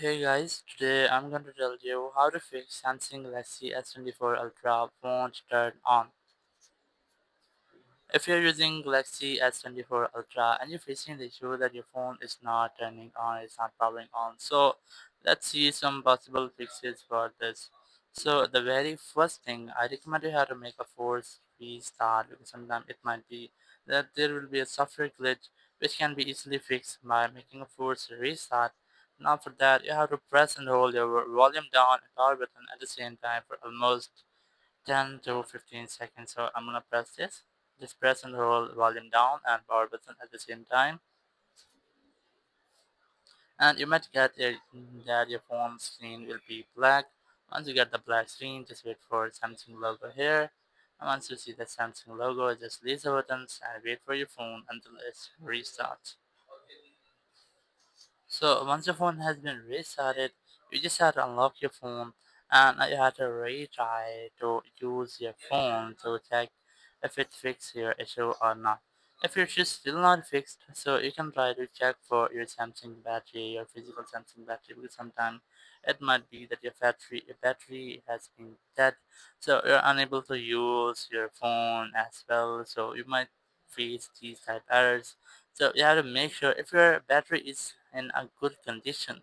Hey guys, today I'm going to tell you how to fix Samsung Galaxy S24 Ultra won't turn on. If you're using Galaxy S24 Ultra and you're facing the issue that your phone is not turning on, it's not powering on, so let's see some possible fixes for this. So the very first thing I recommend you how to make a force restart because sometimes it might be that there will be a software glitch which can be easily fixed by making a force restart. Now for that you have to press and hold your volume down and power button at the same time for almost 10 to 15 seconds. So I'm gonna press this. Just press and hold volume down and power button at the same time. And you might get that your phone screen will be black. Once you get the black screen, just wait for Samsung logo here. And once you see the Samsung logo, just release the buttons and wait for your phone until it restarts. So once your phone has been restarted, you just have to unlock your phone and you have to retry to use your phone to check if it fixed your issue or not. If your issue is still not fixed, so you can try to check for your Samsung battery, your physical Samsung battery, because sometimes it might be that your battery has been dead, so you're unable to use your phone as well. So you might face these type errors, so you have to make sure if your battery is in a good condition,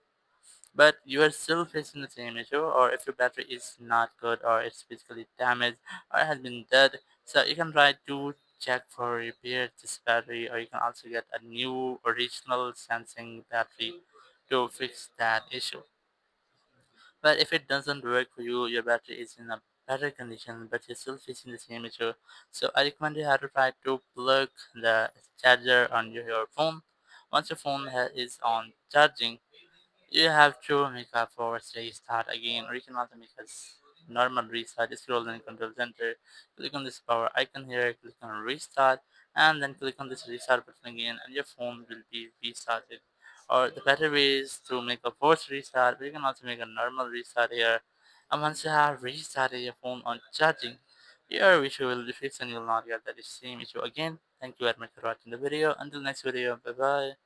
but you are still facing the same issue, or if your battery is not good, or it's physically damaged, or has been dead. So you can try to check for repair this battery, or you can also get a new original Samsung battery to fix that issue. But if it doesn't work for you, your battery is in a better condition, but you're still facing the same issue. So I recommend you have to try to plug the charger on your phone. Once your phone is on charging, you have to make a forward restart again, or you can also make a normal restart. Just scroll in control center, click on this power icon here, click on restart, and then click on this restart button again, and your phone will be restarted. Or the better way is to make a forced restart, but you can also make a normal restart here. And once you have restarted your phone on charging, your issue will be fixed and you will not get that same issue again. Thank you very much for watching the video. Until next video, bye bye.